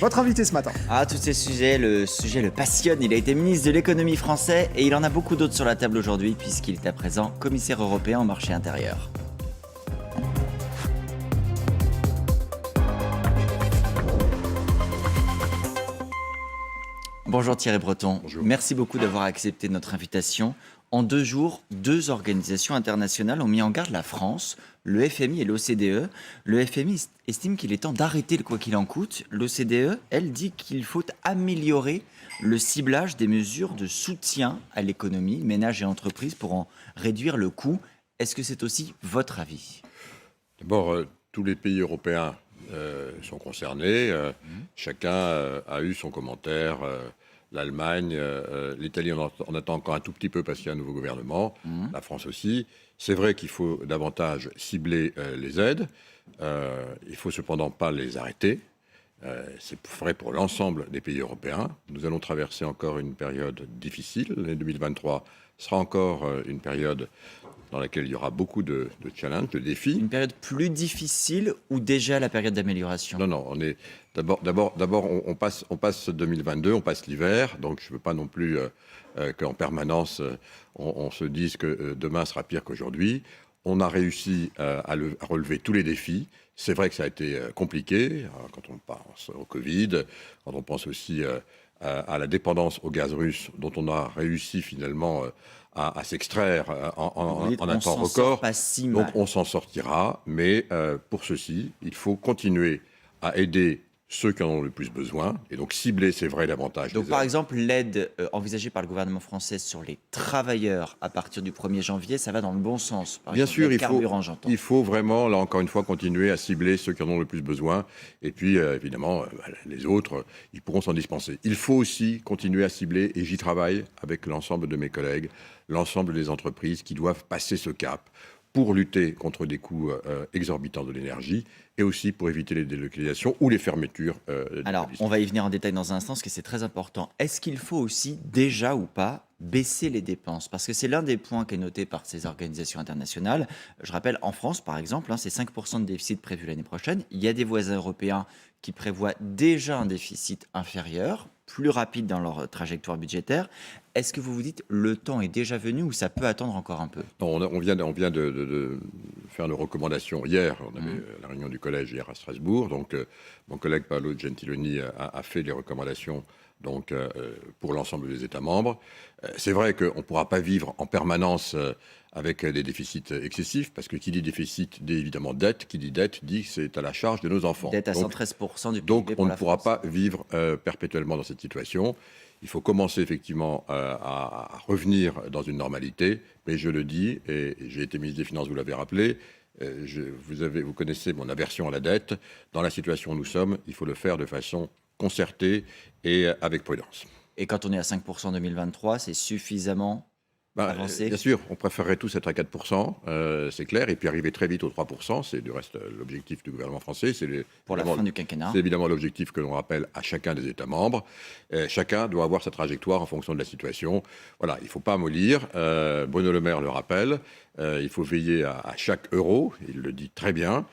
Votre invité ce matin. Ah, tous ces sujets, le sujet le passionne. Il a été ministre de l'économie français et il en a beaucoup d'autres sur la table aujourd'hui puisqu'il est à présent commissaire européen au marché intérieur. Bonjour Thierry Breton. Bonjour. Merci beaucoup d'avoir accepté notre invitation. En 2 jours, 2 organisations internationales ont mis en garde la France, le FMI et l'OCDE. Le FMI estime qu'il est temps d'arrêter le quoi qu'il en coûte. L'OCDE, elle, dit qu'il faut améliorer le ciblage des mesures de soutien à l'économie, ménages et entreprises pour en réduire le coût. Est-ce que c'est aussi votre avis ? D'abord, tous les pays européens sont concernés. Chacun a eu son commentaire. L'Allemagne, l'Italie, on attend encore un tout petit peu parce qu'il y a un nouveau gouvernement. La France aussi. C'est vrai qu'il faut davantage cibler les aides. Il ne faut cependant pas les arrêter. C'est vrai pour l'ensemble des pays européens. Nous allons traverser encore une période difficile. L'année 2023 sera encore une période dans laquelle il y aura beaucoup de challenges, de défis. Une période plus difficile ou déjà la période d'amélioration ? Non, on est d'abord on passe 2022, on passe l'hiver, donc je ne veux pas non plus qu'en permanence on se dise que demain sera pire qu'aujourd'hui. On a réussi à relever tous les défis. C'est vrai que ça a été compliqué quand on pense au Covid, quand on pense aussi à la dépendance au gaz russe, dont on a réussi finalement à s'extraire en un temps record. Donc on s'en sortira, mais pour ceci, il faut continuer à aider ceux qui en ont le plus besoin, et donc cibler, c'est vrai, davantage. Donc par exemple, l'aide envisagée par le gouvernement français sur les travailleurs à partir du 1er janvier, ça va dans le bon sens. Bien sûr, il faut vraiment, là encore une fois, continuer à cibler ceux qui en ont le plus besoin, et puis évidemment, les autres, ils pourront s'en dispenser. Il faut aussi continuer à cibler, et j'y travaille avec l'ensemble de mes collègues, l'ensemble des entreprises qui doivent passer ce cap pour lutter contre des coûts exorbitants de l'énergie et aussi pour éviter les délocalisations ou les fermetures. Alors, on va y venir en détail dans un instant, parce que c'est très important. Est-ce qu'il faut aussi, déjà ou pas, baisser les dépenses ? Parce que c'est l'un des points qui est noté par ces organisations internationales. Je rappelle, en France, par exemple, c'est 5% de déficit prévu l'année prochaine. Il y a des voisins européens qui prévoient déjà un déficit inférieur, plus rapide dans leur trajectoire budgétaire. Est-ce que vous vous dites le temps est déjà venu ou ça peut attendre encore un peu ? Non, on vient de faire nos recommandations hier. On avait la réunion du collège hier à Strasbourg. Donc, mon collègue Paolo Gentiloni a fait les recommandations pour l'ensemble des États membres. C'est vrai qu'on ne pourra pas vivre en permanence avec des déficits excessifs, parce que qui dit déficit dit évidemment dette, qui dit dette dit que c'est à la charge de nos enfants. Dette à 113% du PIB. Donc on ne pourra pas vivre perpétuellement dans cette situation. Il faut commencer effectivement à revenir dans une normalité, mais je le dis, et j'ai été ministre des Finances, vous l'avez rappelé, vous connaissez mon aversion à la dette. Dans la situation où nous sommes, il faut le faire de façon concertée et avec prudence. Et quand on est à 5% en 2023, c'est suffisamment avancé ? Bien sûr, on préférerait tous être à 4%, c'est clair, et puis arriver très vite aux 3%, c'est du reste l'objectif du gouvernement français. Pour la fin du quinquennat. C'est évidemment l'objectif que l'on rappelle à chacun des États membres. Chacun doit avoir sa trajectoire en fonction de la situation. Voilà, il ne faut pas mollir. Bruno Le Maire le rappelle. Il faut veiller à chaque euro, il le dit très bien.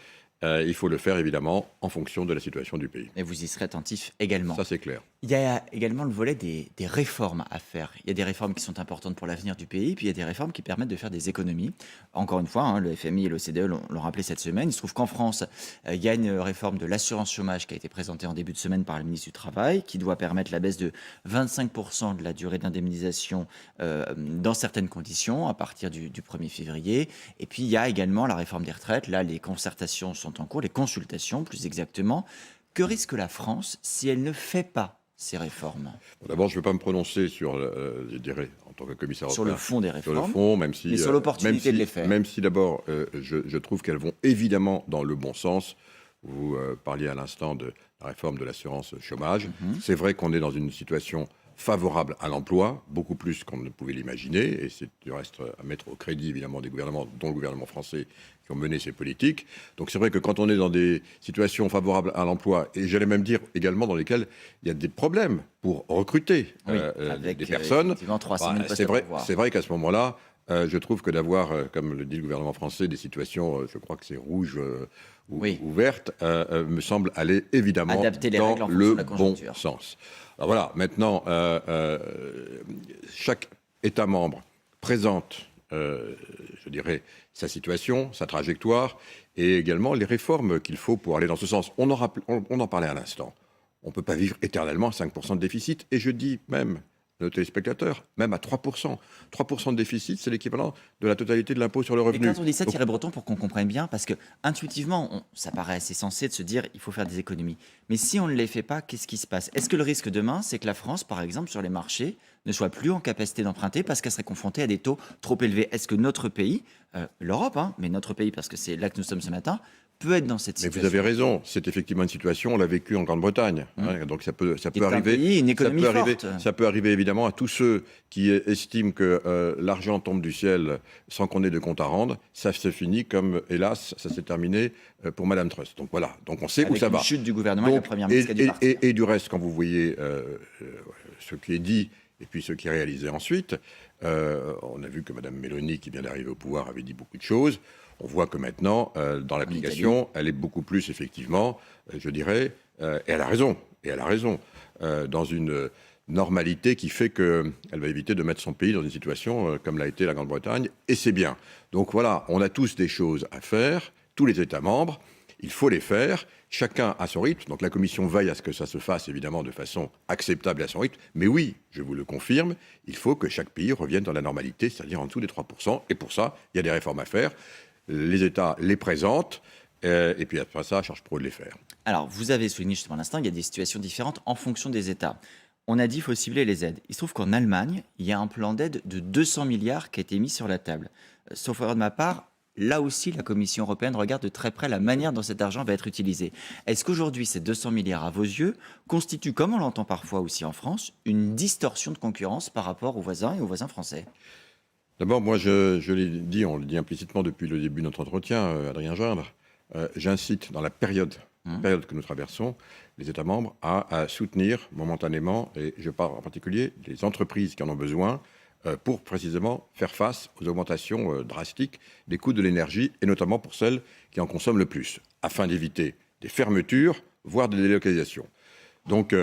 Il faut le faire évidemment en fonction de la situation du pays. Et vous y serez attentif également. Ça, c'est clair. Il y a également le volet des réformes à faire. Il y a des réformes qui sont importantes pour l'avenir du pays, puis il y a des réformes qui permettent de faire des économies. Encore une fois, le FMI et l'OCDE l'ont rappelé cette semaine. Il se trouve qu'en France, il y a une réforme de l'assurance chômage qui a été présentée en début de semaine par le ministre du Travail, qui doit permettre la baisse de 25% de la durée d'indemnisation dans certaines conditions à partir du 1er février. Et puis il y a également la réforme des retraites. Là, les concertations sont en cours, les consultations plus exactement. Que risque la France si elle ne fait pas ces réformes ? D'abord, je ne veux pas me prononcer sur, je dirais, en tant que commissaire sur européen, le fond des réformes, sur le fond, même si, mais sur l'opportunité de les faire. Même si d'abord, je trouve qu'elles vont évidemment dans le bon sens. Vous parliez à l'instant de la réforme de l'assurance chômage. C'est vrai qu'on est dans une situation favorable à l'emploi, beaucoup plus qu'on ne pouvait l'imaginer, et c'est du reste à mettre au crédit évidemment des gouvernements, dont le gouvernement français, qui ont mené ces politiques. Donc c'est vrai que quand on est dans des situations favorables à l'emploi, et j'allais même dire également dans lesquelles il y a des problèmes pour recruter avec des personnes, effectivement 300 000 postes c'est vrai qu'à ce moment-là, Je trouve que d'avoir, comme le dit le gouvernement français, des situations, je crois que c'est rouge Oui, ou verte, me semble aller évidemment adapter les dans règles en fonction le de la bon conjoncture. sens. Alors voilà, maintenant, chaque État membre présente, je dirais, sa situation, sa trajectoire, et également les réformes qu'il faut pour aller dans ce sens. On en parlait à l'instant. On ne peut pas vivre éternellement à 5% de déficit, et je dis même, nos téléspectateurs, même à 3%. 3% de déficit, c'est l'équivalent de la totalité de l'impôt sur le Et revenu. quand on dit ça, Donc, Thierry Breton, pour qu'on comprenne bien, parce que intuitivement, ça paraît assez sensé de se dire il faut faire des économies. Mais si on ne les fait pas, qu'est-ce qui se passe? Est-ce que le risque demain, c'est que la France, par exemple, sur les marchés, ne soit plus en capacité d'emprunter parce qu'elle serait confrontée à des taux trop élevés? Est-ce que notre pays, l'Europe, hein, mais notre pays, parce que c'est là que nous sommes ce matin, peut être dans cette mais vous situation? avez raison, c'est effectivement une situation, on l'a vécu en Grande-Bretagne. Donc ça peut Qui est un arriver. pays, une économie forte. Ça peut arriver évidemment à tous ceux qui estiment que l'argent tombe du ciel sans qu'on ait de compte à rendre. Ça se finit comme, hélas, ça s'est terminé pour Madame Truss. Donc voilà, donc on sait où Avec ça une va. chute du gouvernement et la Donc, première ministre qui a dû partir. et du reste, quand vous voyez ce qui est dit et puis ce qui est réalisé ensuite, on a vu que Madame Meloni, qui vient d'arriver au pouvoir, avait dit beaucoup de choses. On voit que maintenant, dans l'application, elle est beaucoup plus, effectivement, je dirais, et elle a raison, dans une normalité qui fait qu'elle va éviter de mettre son pays dans une situation comme l'a été la Grande-Bretagne, et c'est bien. Donc voilà, on a tous des choses à faire, tous les États membres, il faut les faire, chacun à son rythme. Donc la Commission veille à ce que ça se fasse, évidemment, de façon acceptable à son rythme. Mais oui, je vous le confirme, il faut que chaque pays revienne dans la normalité, c'est-à-dire en dessous des 3%. Et pour ça, il y a des réformes à faire. Les États les présentent, et puis après ça, charge pour eux de les faire. Alors, vous avez souligné justement à l'instant, il y a des situations différentes en fonction des États. On a dit qu'il faut cibler les aides. Il se trouve qu'en Allemagne, il y a un plan d'aide de 200 milliards qui a été mis sur la table. Sauf erreur de ma part, là aussi, la Commission européenne regarde de très près la manière dont cet argent va être utilisé. Est-ce qu'aujourd'hui, ces 200 milliards, à vos yeux, constituent, comme on l'entend parfois aussi en France, une distorsion de concurrence par rapport aux voisins et aux voisins français? D'abord, moi, je l'ai dit, on le dit implicitement depuis le début de notre entretien, Adrien Gindre, j'incite dans la période que nous traversons, les États membres à soutenir momentanément, et je parle en particulier des entreprises qui en ont besoin, pour précisément faire face aux augmentations drastiques des coûts de l'énergie, et notamment pour celles qui en consomment le plus, afin d'éviter des fermetures, voire des délocalisations. Donc,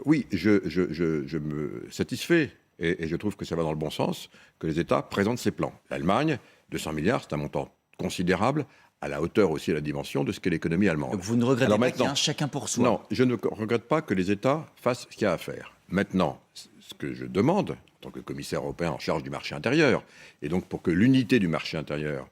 oui, je me satisfais, et je trouve que ça va dans le bon sens, que les États présentent ces plans. L'Allemagne, 200 milliards, c'est un montant considérable, à la hauteur aussi, à la dimension de ce qu'est l'économie allemande. Donc vous ne regrettez Alors pas qu'il y ait maintenant, un chacun pour soi? non, je ne regrette pas que les États fassent ce qu'il y a à faire. Maintenant, ce que je demande, en tant que commissaire européen en charge du marché intérieur, et donc pour que l'unité du marché intérieur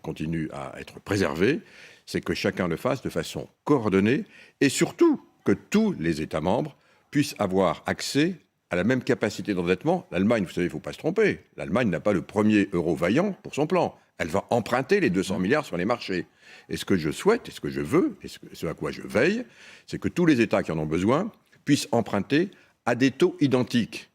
continue à être préservée, c'est que chacun le fasse de façon coordonnée, et surtout que tous les États membres puissent avoir accès à la même capacité d'endettement. L'Allemagne, vous savez, il ne faut pas se tromper, l'Allemagne n'a pas le premier euro vaillant pour son plan. Elle va emprunter les 200 milliards sur les marchés. Et ce que je souhaite, et ce que je veux, et ce à quoi je veille, c'est que tous les États qui en ont besoin puissent emprunter à des taux identiques.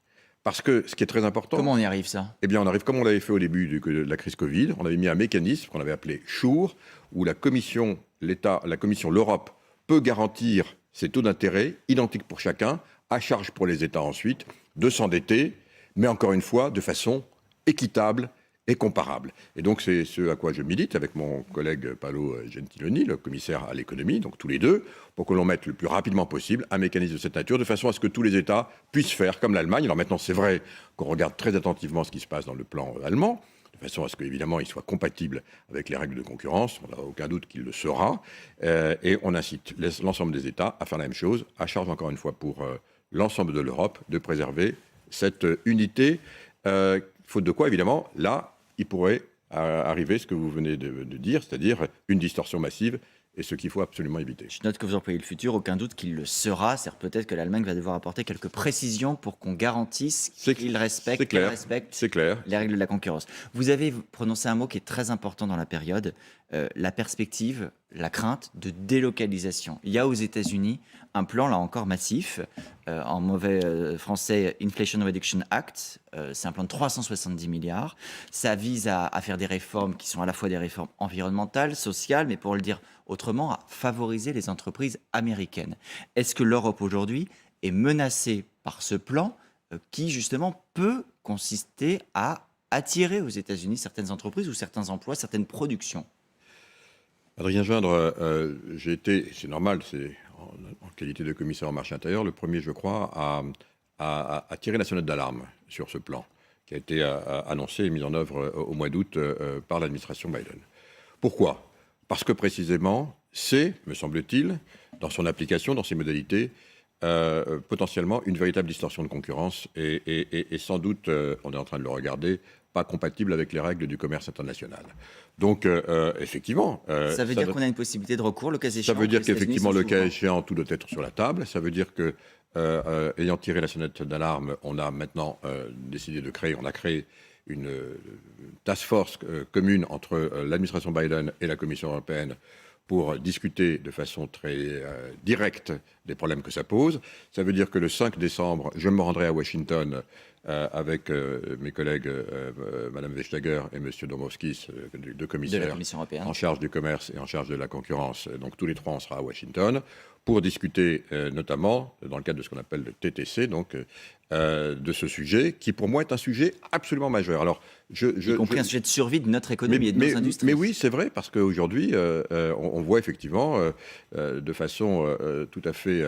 Parce que ce qui est très important... Comment on y arrive, ça? Eh bien, on arrive comme on l'avait fait au début de la crise Covid. On avait mis un mécanisme qu'on avait appelé SURE, où la Commission, l'Europe, peut garantir ces taux d'intérêt identiques pour chacun, à charge pour les États ensuite, de s'endetter, mais encore une fois, de façon équitable et comparable. Et donc, c'est ce à quoi je milite avec mon collègue Paolo Gentiloni, le commissaire à l'économie, donc tous les deux, pour que l'on mette le plus rapidement possible un mécanisme de cette nature, de façon à ce que tous les États puissent faire comme l'Allemagne. Alors maintenant, c'est vrai qu'on regarde très attentivement ce qui se passe dans le plan allemand, de façon à ce qu'évidemment, il soit compatible avec les règles de concurrence. On n'a aucun doute qu'il le sera. Et on incite l'ensemble des États à faire la même chose, à charge encore une fois pour l'ensemble de l'Europe de préserver cette unité. Faute de quoi, évidemment, là, il pourrait arriver ce que vous venez de dire, c'est-à-dire une distorsion massive, et ce qu'il faut absolument éviter. Je note que vous employez le futur, aucun doute qu'il le sera. C'est peut-être que l'Allemagne va devoir apporter quelques précisions pour qu'on garantisse qu'il respecte, qu'elle respecte les règles de la concurrence. Vous avez prononcé un mot qui est très important dans la période, la perspective, la crainte de délocalisation. Il y a aux États-Unis un plan, là encore massif, en mauvais français, Inflation Reduction Act. C'est un plan de 370 milliards. Ça vise à faire des réformes qui sont à la fois des réformes environnementales, sociales, mais pour le dire autrement, à favoriser les entreprises américaines. Est-ce que l'Europe aujourd'hui est menacée par ce plan qui, justement, peut consister à attirer aux États-Unis certaines entreprises ou certains emplois, certaines productions? Adrien Gindre, j'ai été, c'est normal, c'est en qualité de commissaire au marché intérieur, le premier, je crois, à tirer la sonnette d'alarme sur ce plan, qui a été annoncé et mis en œuvre au mois d'août par l'administration Biden. Pourquoi? Parce que précisément, c'est, me semble-t-il, dans son application, dans ses modalités, potentiellement une véritable distorsion de concurrence et sans doute, on est en train de le regarder, pas compatible avec les règles du commerce international. Donc, effectivement... Ça veut dire qu'on a une possibilité de recours, le cas échéant? Ça veut dire que les États-Unis qu'effectivement, sont le cas souverains. échéant, tout doit être sur la table. Ça veut dire que, ayant tiré la sonnette d'alarme, on a maintenant décidé de créer, on a créé une task force commune entre l'administration Biden et la Commission européenne pour discuter de façon très directe des problèmes que ça pose. Ça veut dire que le 5 décembre, je me rendrai à Washington avec mes collègues Mme Vestager et M. Dombrovskis, deux De la commissaires Commission européenne. en charge du commerce et en charge de la concurrence. Donc tous les trois, on sera à Washington pour discuter notamment, dans le cadre de ce qu'on appelle le TTC, donc, de ce sujet, qui pour moi est un sujet absolument majeur. Alors, Y compris un sujet de survie de notre économie et de nos industries. mais oui, c'est vrai, parce qu'aujourd'hui, on voit effectivement, de façon tout à fait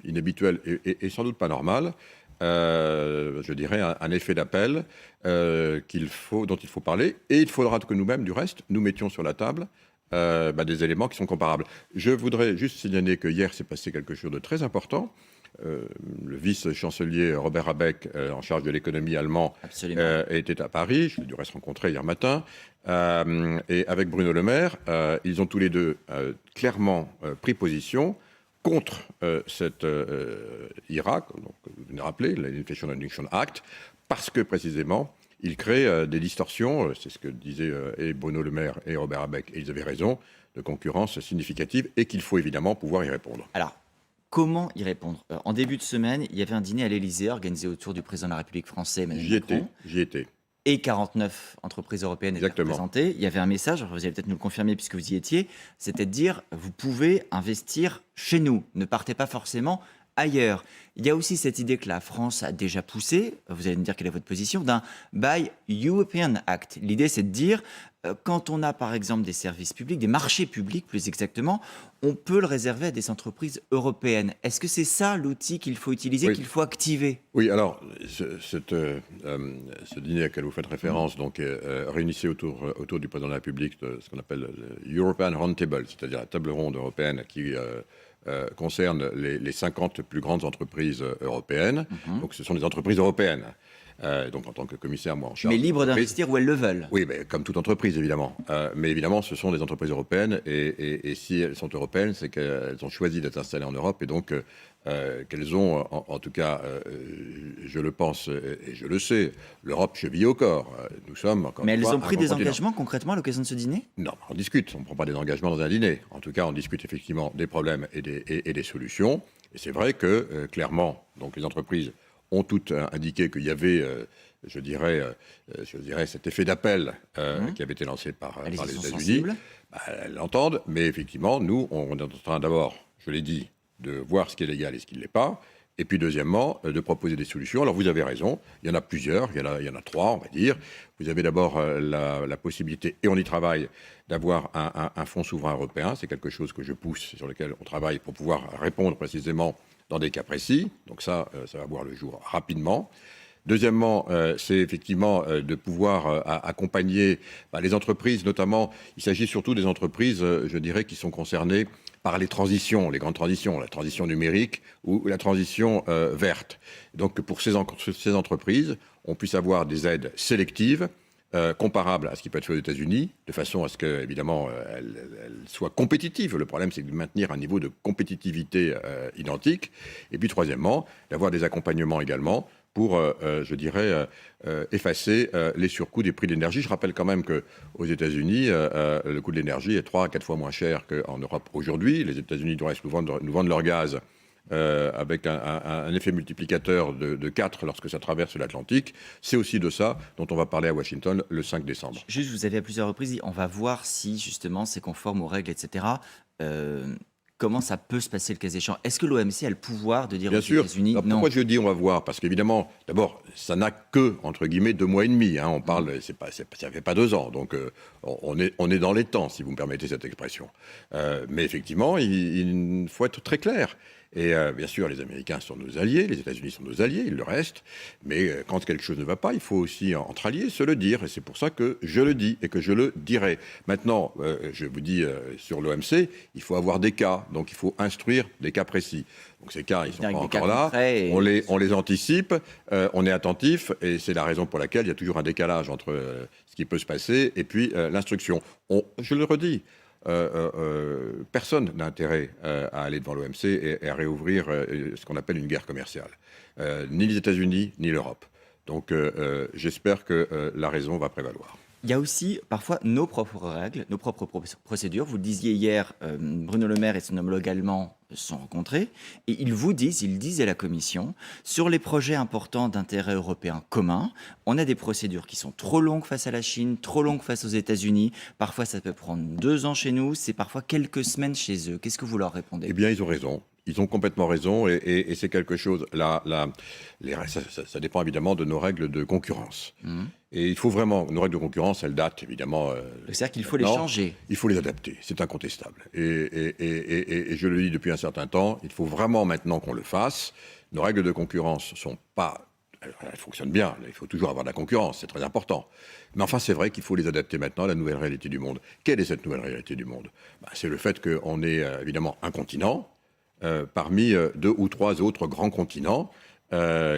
inhabituelle et sans doute pas normale, je dirais, un effet d'appel dont il faut parler. Et il faudra que nous-mêmes, du reste, nous mettions sur la table des éléments qui sont comparables. Je voudrais juste signaler que hier s'est passé quelque chose de très important. Le vice-chancelier Robert Habeck, en charge de l'économie allemand, Absolument. était à Paris. Je l'ai du reste rencontré hier matin. Et avec Bruno Le Maire, ils ont tous les deux clairement pris position contre cette IRA, donc, vous venez de rappeler, l'Inflation Reduction Act, parce que précisément, il crée des distorsions, c'est ce que disaient et Bruno Le Maire et Robert Habeck, et ils avaient raison, de concurrence significative, et qu'il faut évidemment pouvoir y répondre. Alors, comment y répondre? En début de semaine, il y avait un dîner à l'Élysée organisé autour du président de la République français, Emmanuel Macron. J'y étais. Et 49 entreprises européennes étaient Exactement. représentées. Il y avait un message, vous allez peut-être nous le confirmer puisque vous y étiez, c'était de dire vous pouvez investir chez nous, ne partez pas forcément ailleurs. Il y a aussi cette idée que la France a déjà poussée, vous allez me dire quelle est votre position, d'un Buy European Act. L'idée c'est de dire quand on a par exemple des services publics, des marchés publics plus exactement, on peut le réserver à des entreprises européennes. Est-ce que c'est ça l'outil qu'il faut utiliser, Oui. qu'il faut activer? Oui, alors, ce dîner auquel vous faites référence donc, réunissait autour du président de la République ce qu'on appelle le European Roundtable, c'est-à-dire la table ronde européenne qui concerne les 50 plus grandes entreprises européennes. Donc, ce sont des entreprises européennes. Donc, en tant que commissaire, moi, en charge. Mais libres d'investir où elles le veulent. Oui, mais comme toute entreprise, évidemment. Mais évidemment, ce sont des entreprises européennes, et si elles sont européennes, c'est qu'elles ont choisi d'être installées en Europe, et donc qu'elles ont, en tout cas, je le pense et je le sais, l'Europe cheville au corps. Nous sommes encore. Mais une elles fois, ont pris un des grand continent. engagements concrètement à l'occasion de ce dîner? Non, on discute. On ne prend pas des engagements dans un dîner. En tout cas, on discute effectivement des problèmes et des solutions. Et c'est vrai que, clairement, donc les entreprises ont toutes indiqué qu'il y avait, je dirais, cet effet d'appel qui avait été lancé par Elles y les sont États-Unis. sensibles. Elles l'entendent, mais effectivement, nous, on est en train d'abord, je l'ai dit, de voir ce qui est légal et ce qui ne l'est pas. Et puis, deuxièmement, de proposer des solutions. Alors, vous avez raison, il y en a plusieurs, il y en a trois, on va dire. Vous avez d'abord la possibilité, et on y travaille, d'avoir un fonds souverain européen. C'est quelque chose que je pousse, sur lequel on travaille pour pouvoir répondre précisément dans des cas précis. Donc ça va voir le jour rapidement. Deuxièmement, c'est effectivement de pouvoir accompagner les entreprises, notamment, il s'agit surtout des entreprises, je dirais, qui sont concernées par les transitions, les grandes transitions, la transition numérique ou la transition verte. Donc, que pour ces entreprises, on puisse avoir des aides sélectives, comparables à ce qui peut être fait aux États-Unis, de façon à ce que, évidemment, elles soient compétitives. Le problème, c'est de maintenir un niveau de compétitivité identique. Et puis, troisièmement, d'avoir des accompagnements également pour, je dirais, effacer les surcoûts des prix de l'énergie. Je rappelle quand même qu'aux États-Unis, le coût de l'énergie est 3 à 4 fois moins cher qu'en Europe aujourd'hui. Les États-Unis du reste nous vendent leur gaz avec un effet multiplicateur de 4 lorsque ça traverse l'Atlantique. C'est aussi de ça dont on va parler à Washington le 5 décembre. Juste, vous avez à plusieurs reprises dit on va voir si justement c'est conforme aux règles, etc. comment ça peut se passer le cas échéant? Est-ce que l'OMC a le pouvoir de dire Bien aux sûr. États-Unis Alors, non? pourquoi je dis on va voir? Parce qu'évidemment, d'abord, ça n'a que, entre guillemets, 2 mois et demi. Hein. On parle, ça fait pas 2 ans. Donc, on est dans les temps, si vous me permettez cette expression. Mais effectivement, il faut être très clair. Et bien sûr, les Américains sont nos alliés, les États-Unis sont nos alliés, ils le restent. Mais quand quelque chose ne va pas, il faut aussi, entre alliés, se le dire. Et c'est pour ça que je le dis et que je le dirai. Maintenant, je vous dis, sur l'OMC, il faut avoir des cas. Donc, il faut instruire des cas précis. Donc, ces cas, ils sont pas encore là. On les anticipe, on est attentif. Et c'est la raison pour laquelle il y a toujours un décalage entre ce qui peut se passer et puis l'instruction. Je le redis. Personne n'a intérêt à aller devant l'OMC et à réouvrir ce qu'on appelle une guerre commerciale. Ni les États-Unis, ni l'Europe. Donc j'espère que la raison va prévaloir. Il y a aussi parfois nos propres règles, nos propres procédures. Vous le disiez hier, Bruno Le Maire et son homologue allemand se sont rencontrés et ils disent à la Commission, sur les projets importants d'intérêt européen commun, on a des procédures qui sont trop longues face à la Chine, trop longues face aux États-Unis. Parfois, ça peut prendre 2 ans chez nous, c'est parfois quelques semaines chez eux. Qu'est-ce que vous leur répondez? Eh bien, ils ont raison. Ils ont complètement raison et c'est quelque chose. Ça dépend évidemment de nos règles de concurrence. Et il faut vraiment. Nos règles de concurrence, elles datent évidemment. C'est-à-dire qu'il faut les changer. Il faut les adapter, c'est incontestable. Et je le dis depuis un certain temps, il faut vraiment maintenant qu'on le fasse. Nos règles de concurrence sont pas. Elles fonctionnent bien, il faut toujours avoir de la concurrence, c'est très important. Mais enfin, c'est vrai qu'il faut les adapter maintenant à la nouvelle réalité du monde. Quelle est cette nouvelle réalité du monde? C'est le fait qu'on est évidemment un continent, parmi 2 ou 3 autres grands continents,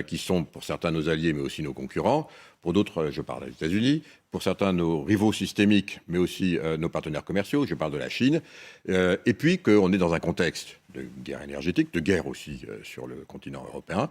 qui sont pour certains nos alliés, mais aussi nos concurrents. Pour d'autres, je parle des États-Unis. Pour certains, nos rivaux systémiques, mais aussi nos partenaires commerciaux. Je parle de la Chine. Et puis qu'on est dans un contexte de guerre énergétique, de guerre aussi sur le continent européen,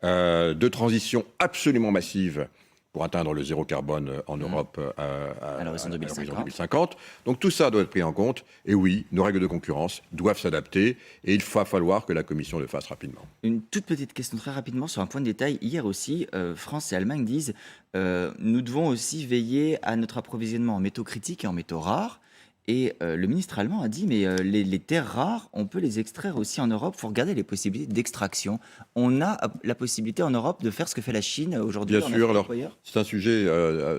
de transition absolument massive pour atteindre le zéro carbone en Europe à l'horizon 2050. Donc tout ça doit être pris en compte. Et oui, nos règles de concurrence doivent s'adapter et il va falloir que la Commission le fasse rapidement. Une toute petite question très rapidement sur un point de détail. Hier aussi, France et Allemagne disent nous devons aussi veiller à notre approvisionnement en métaux critiques et en métaux rares. Et le ministre allemand a dit, mais les terres rares, on peut les extraire aussi en Europe. Il faut regarder les possibilités d'extraction. On a la possibilité en Europe de faire ce que fait la Chine aujourd'hui. Bien sûr, alors c'est un sujet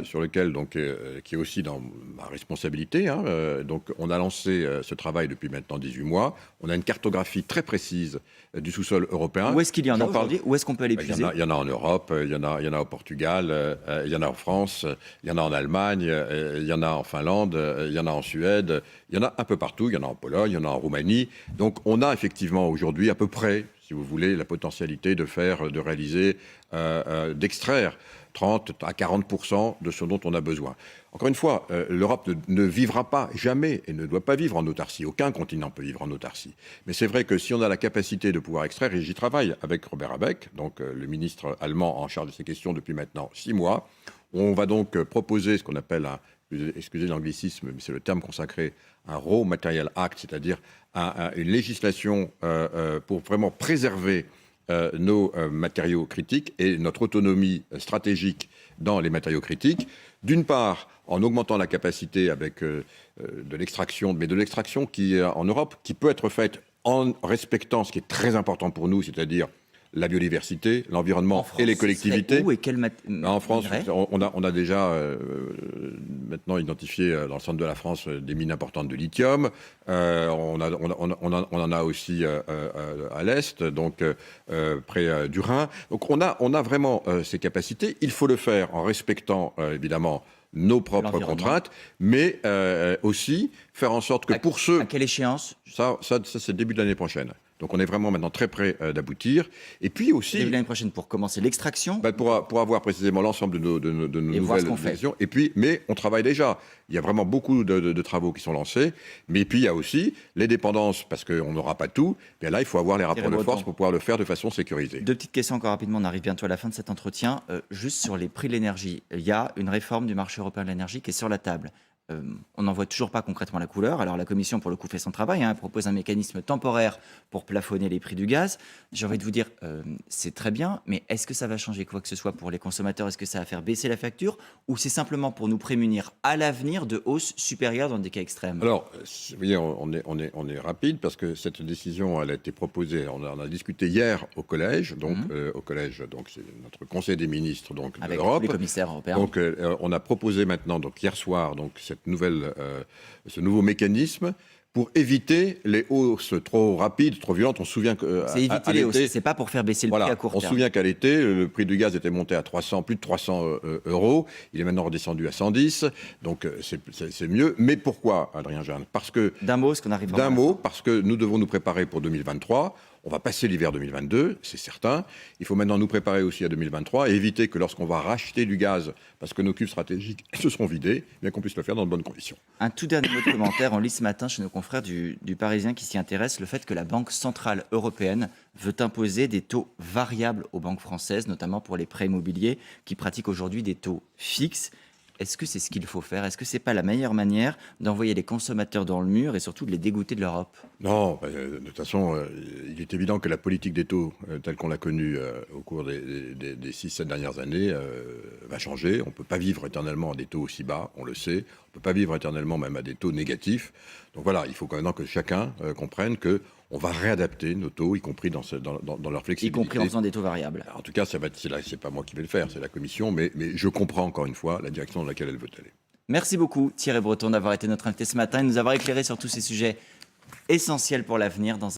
sur lequel, donc, qui est aussi dans ma responsabilité. Hein, donc on a lancé ce travail depuis maintenant 18 mois. On a une cartographie très précise du sous-sol européen. Où est-ce qu'il y en a aujourd'hui? Où est-ce qu'on peut aller puiser? Il y en a en Europe, il y en a au Portugal, il y en a en France, il y en a en Allemagne, il y en a en Finlande, il y en a en Suède. Il y en a un peu partout, il y en a en Pologne, il y en a en Roumanie. Donc on a effectivement aujourd'hui à peu près, si vous voulez, la potentialité de réaliser, d'extraire 30 à 40% de ce dont on a besoin. Encore une fois, l'Europe ne vivra pas jamais et ne doit pas vivre en autarcie. Aucun continent peut vivre en autarcie. Mais c'est vrai que si on a la capacité de pouvoir extraire, et j'y travaille avec Robert Habeck, donc le ministre allemand en charge de ces questions depuis maintenant 6 mois, on va donc proposer ce qu'on appelle excusez l'anglicisme, mais c'est le terme consacré, un Raw Material Act, c'est-à-dire une législation pour vraiment préserver nos matériaux critiques et notre autonomie stratégique dans les matériaux critiques. D'une part, en augmentant la capacité avec de l'extraction, mais de l'extraction qui, en Europe, qui peut être faite en respectant ce qui est très important pour nous, c'est-à-dire la biodiversité, l'environnement et les collectivités. Où et quel en France, on a déjà maintenant identifié dans le centre de la France des mines importantes de lithium. On en a aussi à l'est, donc près du Rhin. Donc on a vraiment ces capacités. Il faut le faire en respectant évidemment nos propres contraintes, mais aussi faire en sorte que pour ceux... À quelle échéance? Ça c'est le début de l'année prochaine. Donc on est vraiment maintenant très près d'aboutir. Et puis aussi... Début de l'année prochaine pour commencer l'extraction pour avoir précisément l'ensemble de nos nouvelles décisions. Et puis, mais on travaille déjà. Il y a vraiment beaucoup de travaux qui sont lancés. Mais puis il y a aussi les dépendances, parce qu'on n'aura pas tout. Bien là, il faut avoir les rapports de force pour pouvoir le faire de façon sécurisée. 2 petites questions encore rapidement, on arrive bientôt à la fin de cet entretien. Juste sur les prix de l'énergie. Il y a une réforme du marché européen de l'énergie qui est sur la table. on n'en voit toujours pas concrètement la couleur. Alors la Commission, pour le coup, fait son travail, hein, elle propose un mécanisme temporaire pour plafonner les prix du gaz. J'ai envie de vous dire, c'est très bien, mais est-ce que ça va changer quoi que ce soit pour les consommateurs? Est-ce que ça va faire baisser la facture? Ou c'est simplement pour nous prémunir à l'avenir de hausses supérieures dans des cas extrêmes? Alors, vous voyez, on est rapide parce que cette décision, elle a été proposée, on en a discuté hier au collège, donc au collège, donc c'est notre Conseil des ministres donc de Avec tous l'Europe. les commissaires européens. Donc, on a proposé maintenant, donc hier soir, donc ce nouveau mécanisme pour éviter les hausses trop rapides, trop violentes. On se souvient que C'est éviter les hausses, c'est pas pour faire baisser le prix à court on terme. se souvient qu'à l'été, le prix du gaz était monté à plus de 300 euros. Il est maintenant redescendu à 110. Donc c'est mieux. Mais pourquoi, Adrien Jeanne? Parce que D'un mot, ce qu'on arrive vraiment à la fin. parce que nous devons nous préparer pour 2023. On va passer l'hiver 2022, c'est certain. Il faut maintenant nous préparer aussi à 2023 et éviter que lorsqu'on va racheter du gaz, parce que nos cuves stratégiques se seront vidées, bien qu'on puisse le faire dans de bonnes conditions. Un tout dernier mot de commentaire. On lit ce matin chez nos confrères du Parisien qui s'y intéresse le fait que la Banque Centrale Européenne veut imposer des taux variables aux banques françaises, notamment pour les prêts immobiliers qui pratiquent aujourd'hui des taux fixes. Est-ce que c'est ce qu'il faut faire? Est-ce que c'est pas la meilleure manière d'envoyer les consommateurs dans le mur et surtout de les dégoûter de l'Europe? Non, de toute façon, il est évident que la politique des taux, telle qu'on l'a connue au cours des 6-7 dernières années, va changer. On ne peut pas vivre éternellement à des taux aussi bas, on le sait. On ne peut pas vivre éternellement même à des taux négatifs. Donc voilà, il faut quand même que chacun comprenne qu'on va réadapter nos taux, y compris dans leur Y flexibilité. compris en faisant des taux variables. En tout cas, c'est pas moi qui vais le faire, c'est la Commission, mais je comprends encore une fois la direction dans laquelle elle veut aller. Merci beaucoup Thierry Breton d'avoir été notre invité ce matin et de nous avoir éclairé sur tous ces sujets essentiels pour l'avenir. Dans